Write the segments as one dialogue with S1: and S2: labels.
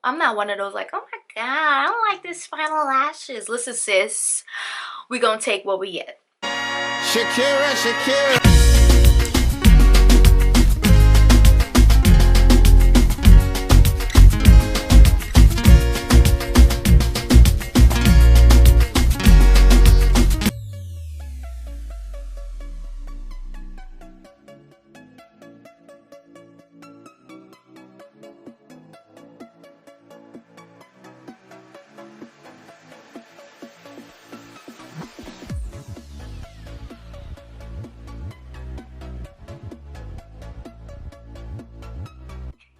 S1: I'm not one of those like, oh my god, I don't like this final lashes. Listen, sis, we gonna take what we get.
S2: Shakera, Shakera.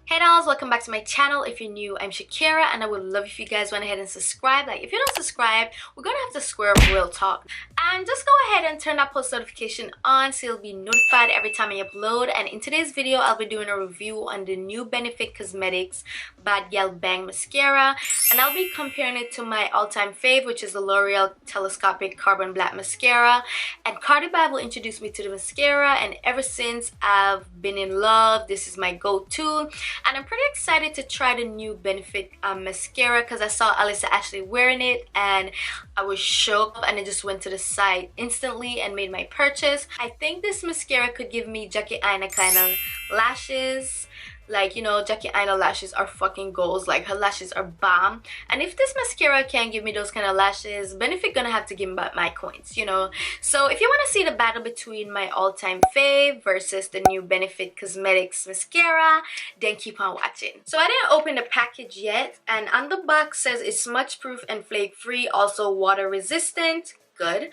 S1: Hey dolls, welcome back to my channel. If you're new, I'm Shakera, and I would love if you guys went ahead and subscribe. Like, if you don't subscribe, we're gonna have to square up real talk. And just go ahead and turn that post notification on so you'll be notified every time I upload. And in today's video, I'll be doing a review on the new Benefit Cosmetics Bad Gal Bang Mascara, and I'll be comparing it to my all-time fave, which is the L'Oreal Telescopic Carbon Black Mascara. And Cardi Bab will introduce me to the mascara, and ever since I've been in love. This is my go-to. And I'm pretty excited to try the new Benefit mascara because I saw Alyssa Ashley wearing it and I was shook, and I just went to the site instantly and made my purchase. I think this mascara could give me Jackie Aina kind of lashes. Like, you know, Jackie Aina lashes are fucking goals. Like, her lashes are bomb. And if this mascara can't give me those kind of lashes, Benefit gonna have to give me back my coins, you know. So if you want to see the battle between my all-time fave versus the new Benefit Cosmetics mascara, then keep on watching. So I didn't open the package yet, and on the box says it's smudge proof and flake free, also water resistant. Good.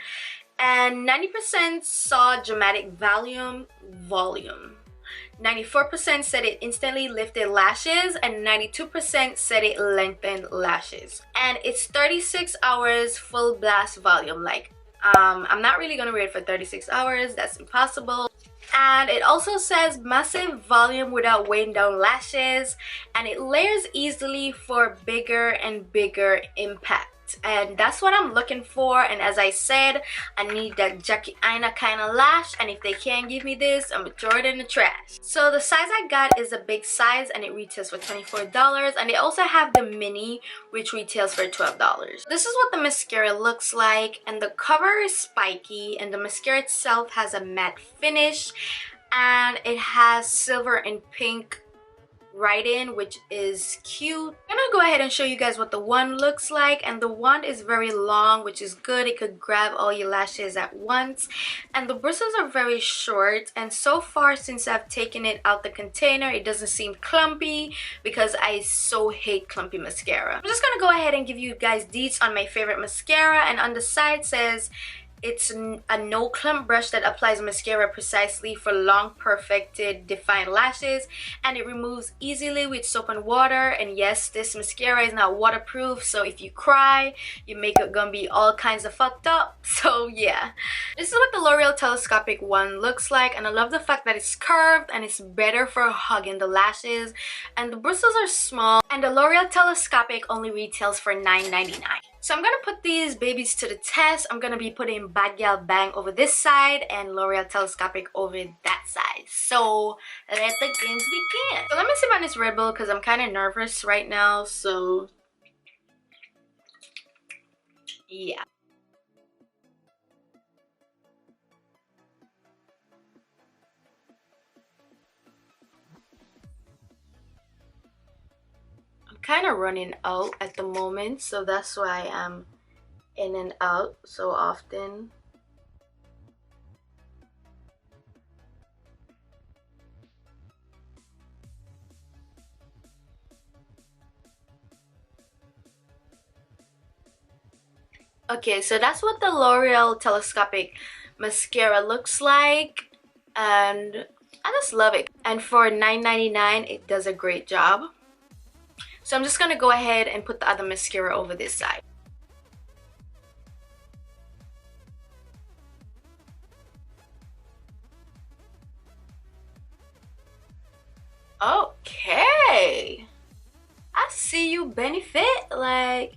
S1: And 90% saw dramatic volume. 94% said it instantly lifted lashes, and 92% said it lengthened lashes. And it's 36 hours full blast volume. Like, I'm not really gonna wear it for 36 hours. That's impossible. And it also says massive volume without weighing down lashes, and it layers easily for bigger and bigger impact. And that's what I'm looking for. And as I said, I need that Jackie Aina kind of lash, and if they can't give me this, I'm gonna throw it in the trash. So the size I got is a big size, and it retails for $24, and they also have the mini, which retails for $12. This is what the mascara looks like, and the cover is spiky, and the mascara itself has a matte finish, and it has silver and pink write-in, which is cute. I'm gonna go ahead and show you guys what the wand looks like, and the wand is very long, which is good. It could grab all your lashes at once, and the bristles are very short. And so far, since I've taken it out the container, it doesn't seem clumpy, because I so hate clumpy mascara. I'm just gonna go ahead and give you guys deets on my favorite mascara, and on the side says it's a no clump brush that applies mascara precisely for long, perfected, defined lashes, and it removes easily with soap and water. And yes, this mascara is not waterproof, so if you cry, your makeup gonna be all kinds of fucked up. So yeah, this is what the L'Oreal Telescopic one looks like, and I love the fact that it's curved and it's better for hugging the lashes, and the bristles are small, and the L'Oreal Telescopic only retails for $9.99. So I'm gonna put these babies to the test. I'm gonna be putting Bad Gal Bang over this side and L'Oreal Telescopic over that side. So let the games begin. So let me sip on this Red Bull because I'm kind of nervous right now. So yeah. Kind of running out at the moment, so that's why I'm in and out so often. Okay, so that's what the L'Oreal Telescopic mascara looks like, and I just love it. And for $9.99, it does a great job. So I'm just gonna go ahead and put the other mascara over this side. Okay, I see you, Benefit. Like,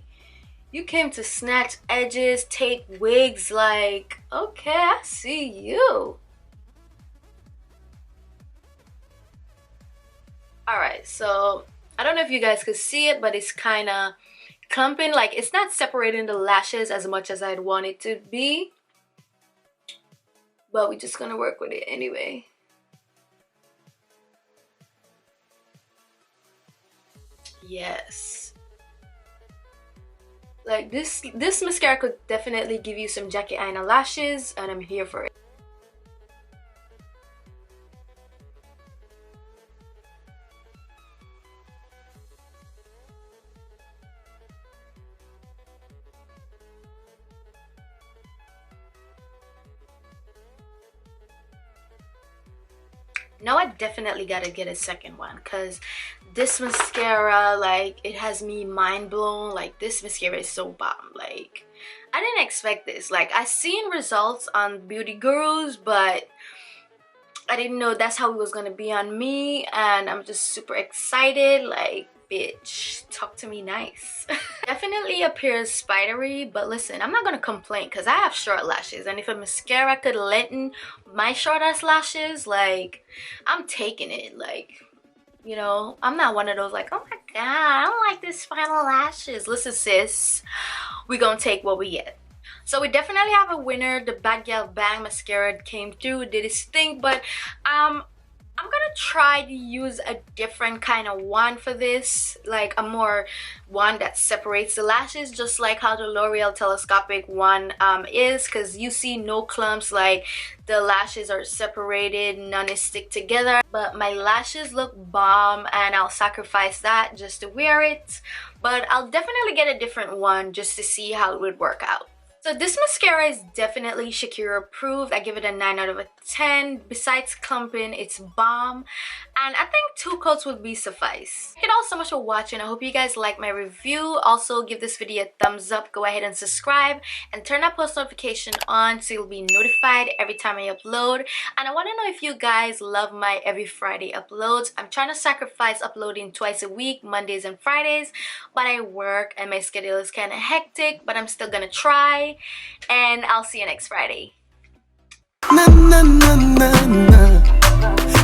S1: you came to snatch edges, take wigs. Like, okay, I see you. Alright, so I don't know if you guys could see it, but it's kind of clumping. Like, it's not separating the lashes as much as I'd want it to be, but we're just gonna work with it anyway. Yes, like this mascara could definitely give you some jacket eyeliner lashes, and I'm here for it. Now I definitely gotta get a second one, because this mascara, like, it has me mind blown. Like, this mascara is so bomb. Like, I didn't expect this. Like, I seen results on beauty gurus, but I didn't know that's how it was gonna be on me, and I'm just super excited. Like, bitch, talk to me nice. Definitely appears spidery, but listen, I'm not gonna complain because I have short lashes, and if a mascara could lengthen my short ass lashes, like, I'm taking it. Like, you know, I'm not one of those like, oh my god, I don't like this final lashes. Listen, sis, we gonna take what we get. So we definitely have a winner. The Bad Gal Bang mascara came through, did its thing, but I'm gonna try to use a different kind of wand for this, like a more wand that separates the lashes, just like how the L'Oreal Telescopic one is, because you see no clumps, like the lashes are separated, none is stick together. But my lashes look bomb, and I'll sacrifice that just to wear it, but I'll definitely get a different one just to see how it would work out. So this mascara is definitely Shakera approved. I give it a 9 out of 10. Besides clumping, it's bomb. And I think 2 coats would be suffice. Thank you all so much for watching. I hope you guys like my review. Also, give this video a thumbs up. Go ahead and subscribe. And turn that post notification on so you'll be notified every time I upload. And I want to know if you guys love my every Friday uploads. I'm trying to sacrifice uploading twice a week, Mondays and Fridays. But I work and my schedule is kind of hectic. But I'm still going to try. And I'll see you next Friday.
S3: Na na na na na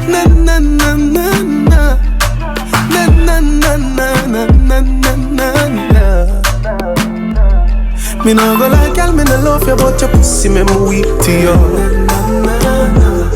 S3: na na na na na na na na na na. Me no go like y'all, me no love you, but your pussy me weak to you.